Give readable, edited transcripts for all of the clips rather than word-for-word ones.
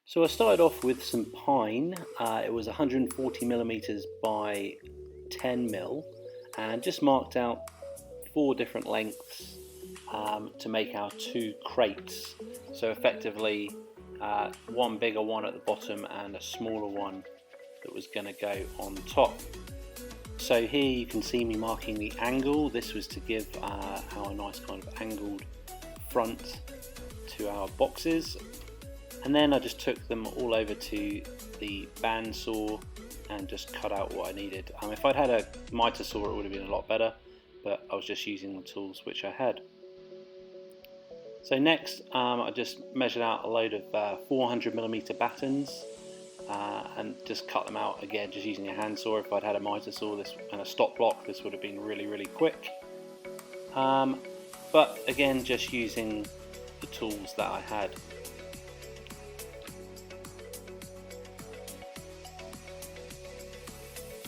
So I started off with some pine. It was 140 millimeters by 10 mil, and just marked out 4 different lengths to make our 2 crates. So effectively, one bigger one at the bottom and a smaller one that was going to go on top. So here you can see me marking the angle. This was to give our nice kind of angled front to our boxes. And then I just took them all over to the bandsaw and just cut out what I needed. If I'd had a miter saw, it would have been a lot better, but I was just using the tools which I had. So next, I just measured out a load of 400 millimeter batons and just cut them out again, just using a hand saw. If I'd had a miter saw and a stop block, this would have been really quick. But again, just using the tools that I had.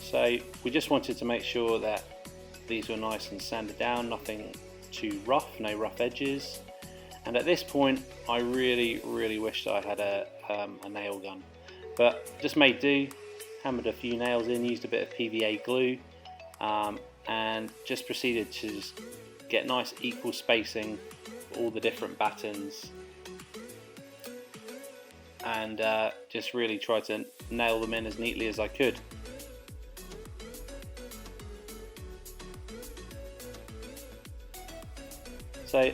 So we just wanted to make sure that these were nice and sanded down, nothing too rough, no rough edges. And at this point, I really wished I had a nail gun, but just made do, hammered a few nails in, used a bit of PVA glue, and just proceeded to just get nice equal spacing for all the different batons, and just really try to nail them in as neatly as I could. So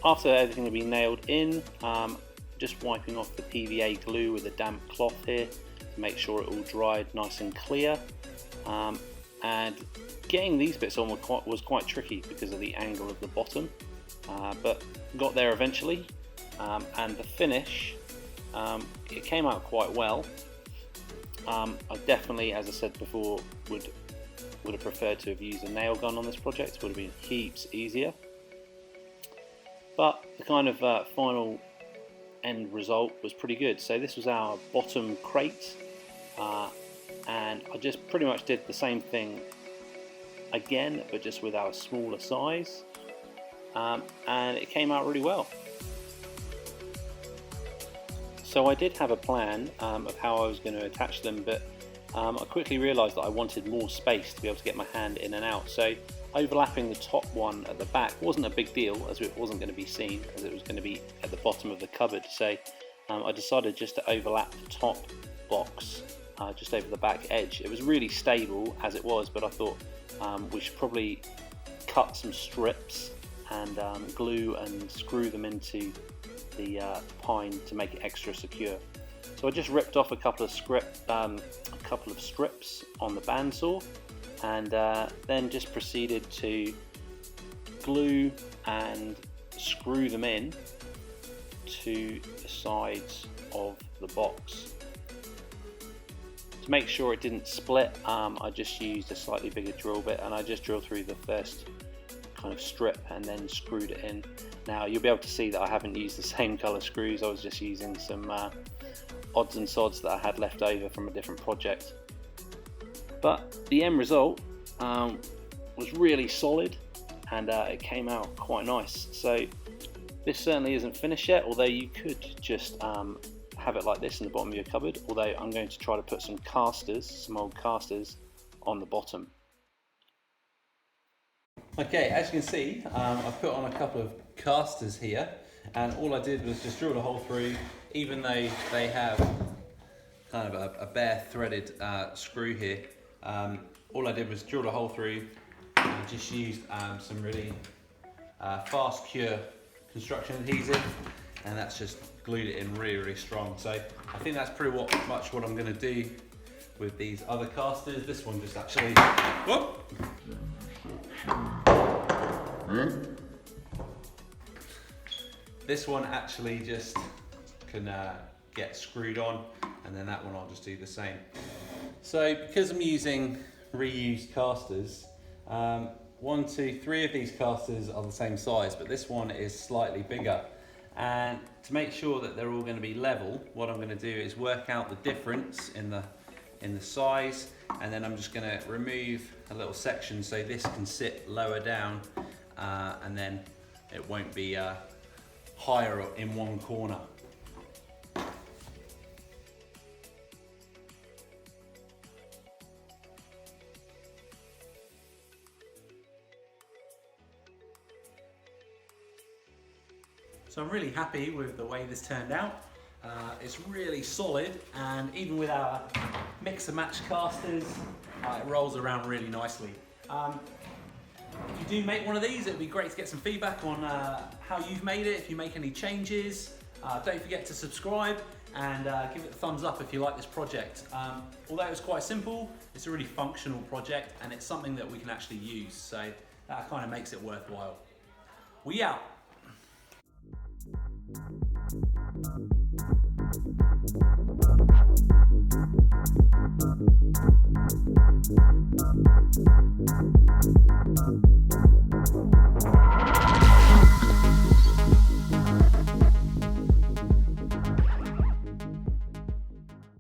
after everything had been nailed in, just wiping off the PVA glue with a damp cloth here to make sure it all dried nice and clear. And getting these bits on was quite tricky because of the angle of the bottom, but got there eventually. And the finish, it came out quite well. I definitely, as I said before, would have preferred to have used a nail gun on this project. It would have been heaps easier. But the kind of final end result was pretty good. So this was our bottom crate, and I just pretty much did the same thing again, but just with our smaller size, and it came out really well. So I did have a plan of how I was going to attach them, but I quickly realised that I wanted more space to be able to get my hand in and out. So overlapping the top one at the back wasn't a big deal, as it wasn't going to be seen, as it was going to be at the bottom of the cupboard. So I decided just to overlap the top box just over the back edge. It was really stable as it was, but I thought we should probably cut some strips and glue and screw them into the pine to make it extra secure. So I just ripped off a couple of strips on the bandsaw, and then just proceeded to glue and screw them in to the sides of the box. To make sure it didn't split, I just used a slightly bigger drill bit, and I just drilled through the first kind of strip and then screwed it in. Now you'll be able to see that I haven't used the same colour screws. I was just using some odds and sods that I had left over from a different project. But the end result was really solid, and it came out quite nice. So this certainly isn't finished yet, although you could just have it like this in the bottom of your cupboard, although I'm going to try to put some old casters on the bottom. Okay, as you can see, I've put on a couple of casters here, and all I did was just drill a hole through. Even though they have kind of a bare threaded screw here, all I did was drill a hole through and just used some really fast cure construction adhesive, and that's just glued it in really strong. So I think that's pretty much what I'm going to do with these other casters. This one just actually, whoop. This one actually just can get screwed on, and then that one I'll just do the same. So because I'm using reused casters, 1, 2, 3 of these casters are the same size, but this one is slightly bigger. And to make sure that they're all going to be level, what I'm going to do is work out the difference in the size, and then I'm just going to remove a little section so this can sit lower down, and then it won't be higher in one corner. So I'm really happy with the way this turned out. It's really solid, and even with our mix and match casters, it rolls around really nicely. If you do make one of these, it'd be great to get some feedback on how you've made it, if you make any changes. Don't forget to subscribe and give it a thumbs up if you like this project. Although it's quite simple, it's a really functional project and it's something that we can actually use, so that kind of makes it worthwhile. We out.